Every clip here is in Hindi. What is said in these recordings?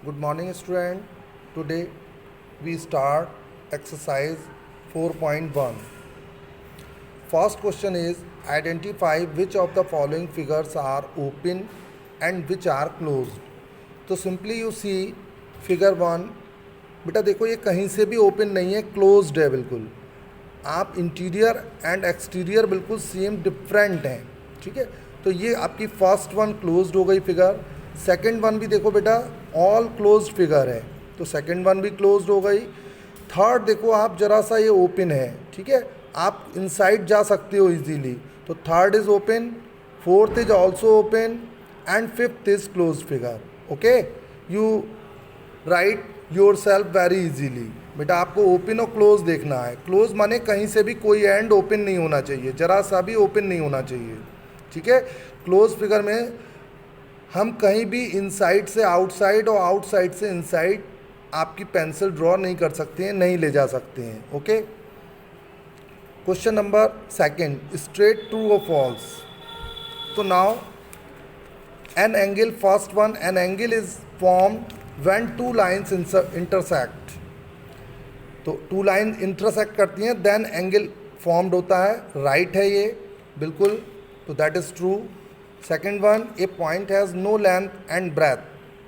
Good morning, student. Today we start exercise 4.1. First question is identify which of the following figures are open and which are closed. तो simply you see figure one, बेटा देखो ये कहीं से भी ओपन नहीं है, क्लोज्ड है बिल्कुल. आप इंटीरियर एंड एक्सटीरियर बिल्कुल सेम डिफरेंट हैं. ठीक है, तो ये आपकी फर्स्ट वन क्लोज्ड हो गई फिगर. सेकंड वन भी देखो बेटा ऑल क्लोज्ड फिगर है, तो सेकंड वन भी क्लोज्ड हो गई. थर्ड देखो आप जरा सा ये ओपन है. ठीक है, आप इनसाइड जा सकते हो इजीली, तो third is open, fourth is also open and fifth is closed figure. Okay, you right your self very easily. बेटा आपको ओपन और क्लोज देखना है. क्लोज माने कहीं से भी कोई एंड ओपन नहीं होना चाहिए, जरा सा भी ओपन नहीं होना चाहिए. ठीक है, क्लोज फिगर में हम कहीं भी इनसाइड से आउटसाइड और आउटसाइड से इनसाइड आपकी पेंसिल ड्रॉ नहीं कर सकते हैं, नहीं ले जा सकते हैं. Okay, question number second, straight true और फॉल्स. तो now an angle, first one, an angle is form when two lines intersect. तो टू लाइन इंटरसेक्ट करती हैं देन एंगल फॉर्म्ड होता है. राइट है ये बिल्कुल, तो that is true. Second one, a point has no length and breadth.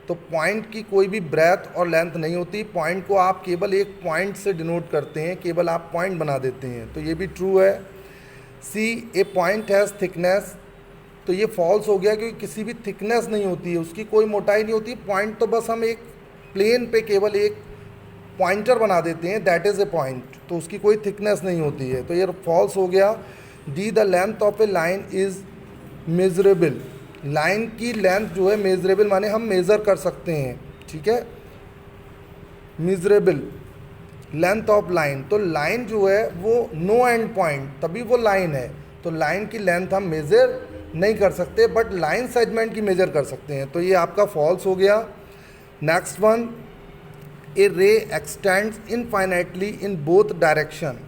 तो पॉइंट की कोई भी ब्रेथ और लेंथ नहीं होती. पॉइंट को आप केवल एक पॉइंट से डिनोट करते हैं, केवल आप पॉइंट बना देते हैं, तो ये भी ट्रू है. सी, ए पॉइंट हैज़ थिकनेस. तो ये फॉल्स हो गया क्योंकि किसी भी थिकनेस नहीं होती है, उसकी कोई मोटाई नहीं होती. पॉइंट तो बस हम एक प्लेन पे केवल एक पॉइंटर बना देते हैं, दैट इज़ ए पॉइंट, तो उसकी कोई थिकनेस नहीं होती है, तो ये फॉल्स हो गया. D, the length of A line is measurable. Line की लेंथ जो है मेजरेबल माने हम मेज़र कर सकते हैं. ठीक है, मेजरेबल लेंथ ऑफ लाइन, तो लाइन जो है वो नो एंड पॉइंट, तभी वो लाइन है. तो लाइन की लेंथ हम मेज़र नहीं कर सकते, बट लाइन सेगमेंट की मेज़र कर सकते हैं, तो ये आपका फॉल्स हो गया. नेक्स्ट वन, ए रे x tends infinitely in both direction.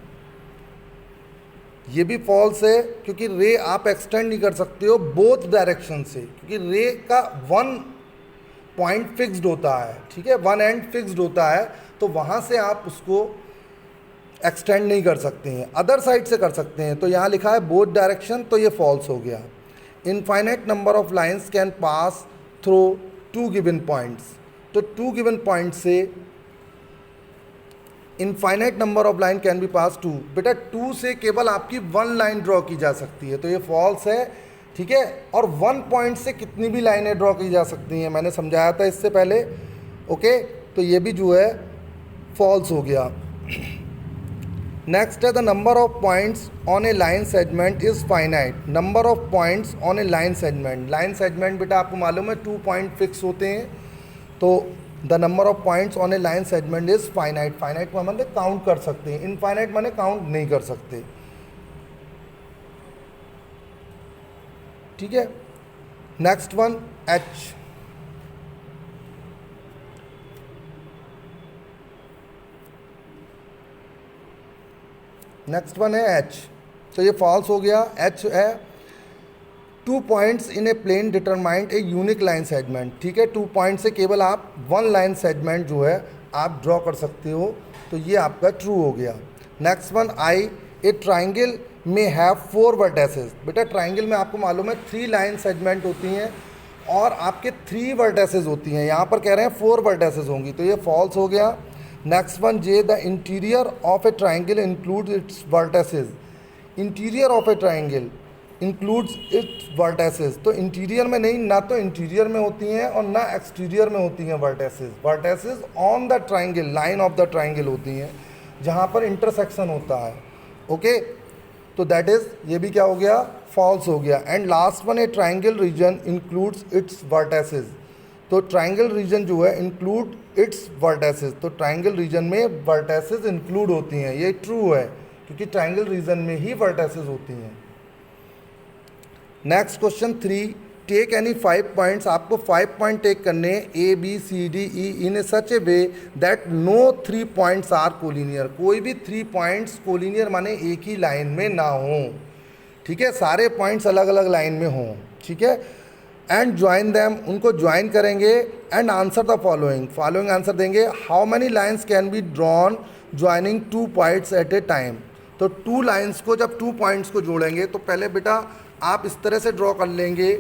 ये भी फॉल्स है क्योंकि रे आप एक्सटेंड नहीं कर सकते हो बोथ डायरेक्शन से, क्योंकि रे का वन पॉइंट फिक्स्ड होता है. ठीक है, वन एंड फिक्स्ड होता है, तो वहाँ से आप उसको एक्सटेंड नहीं कर सकते हैं, अदर साइड से कर सकते हैं. तो यहाँ लिखा है बोथ डायरेक्शन, तो ये फॉल्स हो गया. Infinite number of lines can pass through two given points. तो टू गिवन पॉइंट से infinite number of line can be pass to. बेटा टू से केवल आपकी वन लाइन ड्रॉ की जा सकती है, तो ये फॉल्स है. ठीक है, और वन पॉइंट से कितनी भी लाइनें ड्रॉ की जा सकती हैं, मैंने समझाया था इससे पहले. ओके, तो ये भी जो है फॉल्स हो गया. नेक्स्ट है the number of points on A line segment is finite. Number of points on A line segment, line segment बेटा आपको मालूम है 2 पॉइंट फिक्स होते हैं, तो the number of points on A line segment is finite. Finite को मतलब काउंट कर सकते हैं, इनफाइनाइट माने काउंट नहीं कर सकते. ठीक है, next one, H. Next one है एच, तो ये फॉल्स हो गया. एच है two points in a plane determined a unique line segment. ठीक है, 2 पॉइंट से केवल आप वन लाइन सेगमेंट जो है आप ड्रॉ कर सकते हो, तो ये आपका ट्रू हो गया. नेक्स्ट वन, आई, ए ट्राइंगल में हैव 4 वर्टेसेस. बेटा ट्राइंगल में आपको मालूम है 3 लाइन सेगमेंट होती हैं और आपके 3 वर्टेसेस होती हैं. यहाँ पर कह रहे हैं 4 वर्टेसेस होंगी, तो ये फॉल्स हो गया. Next one, J, the interior of A triangle includes its vertices. Interior of A triangle includes its vertices. तो इंटीरियर में नहीं, ना तो इंटीरियर में होती हैं और ना एक्सटीरियर में होती हैं vertices. Vertices on the triangle, line of the triangle होती हैं, जहाँ पर इंटरसेक्शन होता है. ओके, तो दैट इज़, ये भी क्या हो गया, फॉल्स हो गया. And last one, a triangle region includes its vertices. तो ट्राइंगल रीजन जो है इंक्लूड इट्स वर्टेसेस, तो ट्राइंगल रीजन में वर्टेसेस इंक्लूड होती हैं. ये ट्रू है क्योंकि ट्राइंगल रीजन में ही वर्टेसेस होती हैं. Next question 3, take any 5 points. आपको 5 पॉइंट टेक करने, A B C D E, in a such a way that no 3 points are collinear. कोई भी 3 पॉइंट्स कोलिनियर माने एक ही लाइन में ना हो. ठीक है, सारे पॉइंट्स अलग अलग लाइन में हों. ठीक है, एंड ज्वाइन दैम, उनको ज्वाइन करेंगे and answer the following answer देंगे। How many lines can be drawn joining 2 points at a time. तो 2 लाइन्स को जब 2 पॉइंट्स को जोड़ेंगे तो पहले बेटा आप इस तरह से ड्रॉ कर लेंगे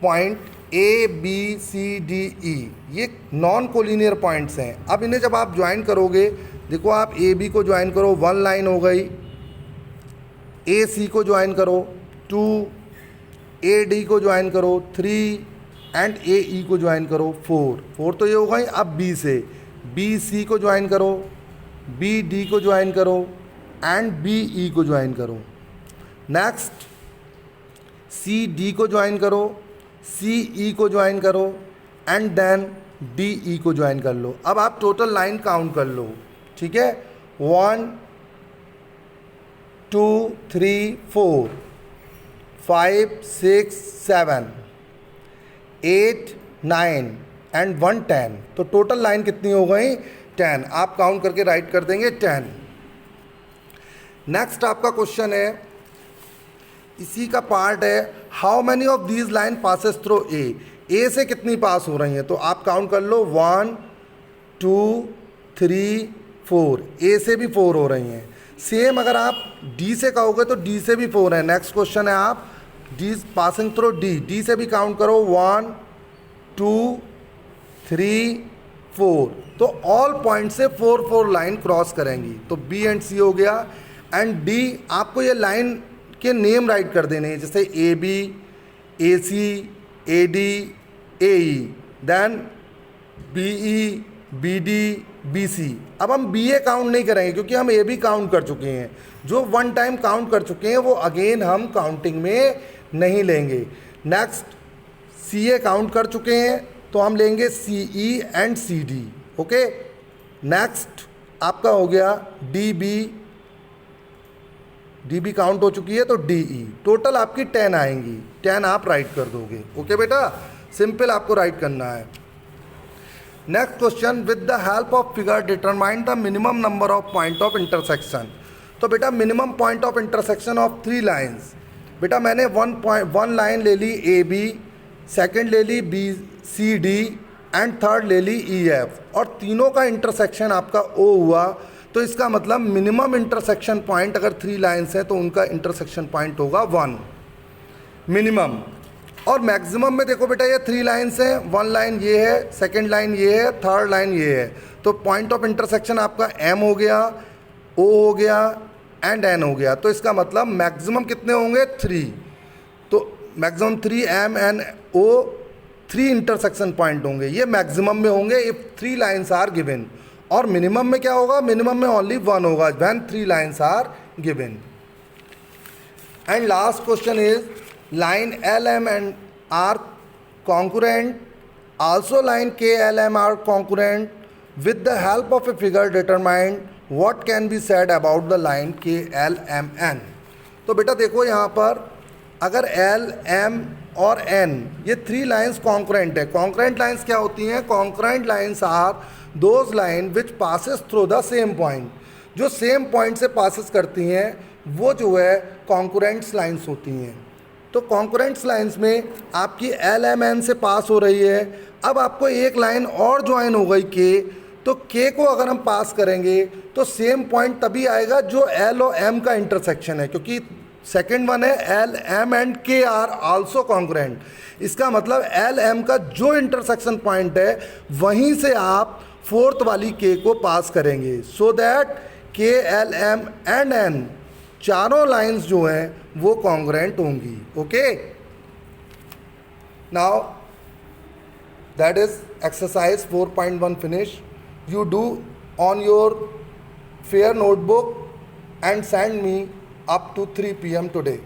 point A B C D E, ये नॉन कोलिनियर पॉइंट्स हैं। अब इन्हें जब आप ज्वाइन करोगे, देखो आप ए बी को ज्वाइन करो 1 लाइन हो गई, ए सी को ज्वाइन करो 2, ए डी को ज्वाइन करो 3 एंड ए ई को ज्वाइन करो 4 तो ये हो गई। अब बी से बी सी को ज्वाइन करो, बी डी को ज्वाइन करो एंड बी ई को ज्वाइन करो। नेक्स्ट सी डी को ज्वाइन करो, सी ई को ज्वाइन करो एंड देन डी ई को ज्वाइन कर लो। अब आप टोटल लाइन काउंट कर लो, ठीक है। 1 2 3 4 5 6 7 8 9 एंड 1 10। तो टोटल लाइन कितनी हो गई? 10। आप काउंट करके राइट कर देंगे 10। नेक्स्ट आपका क्वेश्चन है, इसी का पार्ट है, how many of these line passes through a से कितनी पास हो रही हैं। तो आप काउंट कर लो 1 2 3 4, ए से भी 4 हो रही हैं। सेम अगर आप डी से कहोगे तो डी से भी 4 है। नेक्स्ट क्वेश्चन है, आप डी पासिंग थ्रू डी से भी काउंट करो 1 2 3 4। तो ऑल पॉइंट से 4 4 लाइन क्रॉस करेंगी। तो बी एंड सी हो गया। एंड डी आपको ये लाइन के नेम राइट कर देने हैं, जैसे A B, A C, A D, A E, then B E, B D, B C. अब हम बी ए काउंट नहीं करेंगे क्योंकि हम ए बी काउंट कर चुके हैं। जो 1 टाइम काउंट कर चुके हैं वो अगेन हम काउंटिंग में नहीं लेंगे। नेक्स्ट सी ए काउंट कर चुके हैं तो हम लेंगे C E and C D. Okay, next आपका हो गया डी बी काउंट हो चुकी है तो डी ई। टोटल आपकी 10 आएंगी, 10 आप राइट कर दोगे। ओके बेटा, सिंपल आपको राइट करना है। Next question, with the help of figure determine the minimum number of point of intersection. तो बेटा minimum point of intersection of 3 lines. बेटा मैंने 1 लाइन ले ली ए बी, सेकेंड ले ली B C D and third ले ली ई एफ, और तीनों का इंटरसेक्शन आपका ओ हुआ। तो इसका मतलब मिनिमम इंटरसेक्शन पॉइंट अगर 3 लाइन्स हैं तो उनका इंटरसेक्शन पॉइंट होगा 1 मिनिमम। और मैक्सिमम में देखो बेटा ये 3 लाइन्स हैं, 1 लाइन ये है, सेकंड लाइन ये है, थर्ड लाइन ये है। तो पॉइंट ऑफ इंटरसेक्शन आपका एम हो गया, ओ हो गया एंड एन हो गया। तो इसका मतलब मैक्सिमम कितने होंगे? 3। तो maximum 3 M N O 3 intersection point होंगे, ये मैक्सिमम में होंगे इफ 3 लाइन्स आर गिवन। और मिनिमम में क्या होगा? मिनिमम में ओनली 1 होगा when 3 lines are given. And last question is, line LM and are congruent, also line KLM are congruent. With the help of a figure determine what can be said about the line KLMN. तो बेटा देखो यहाँ पर अगर L, M और N ये 3 लाइन्स कॉन्करेंट है। कॉन्करेंट लाइन्स क्या होती हैं? Concurrent lines are those line which passes through the same point. जो सेम पॉइंट से पासिस करती हैं वो जो है कॉन्करेंट्स लाइन्स होती हैं। तो कॉन्करेंट्स लाइन्स में आपकी एल एम एन से पास हो रही है। अब आपको एक लाइन और ज्वाइन हो गई के, तो के को अगर हम पास करेंगे तो सेम पॉइंट तभी आएगा जो एल और एम का इंटरसेक्शन है, क्योंकि सेकंड वन है एल एम एंड के आर आल्सो कॉन्करेंट। इसका मतलब एल एम का जो इंटरसेक्शन पॉइंट है वहीं से आप फोर्थ वाली के को पास करेंगे, सो दैट के एल एम एंड एन चारों लाइंस जो हैं वो कॉन्ग्रेंट होंगी। Okay, now that is exercise 4.1 finish. You do on your fair notebook and send me up to 3 p.m. today.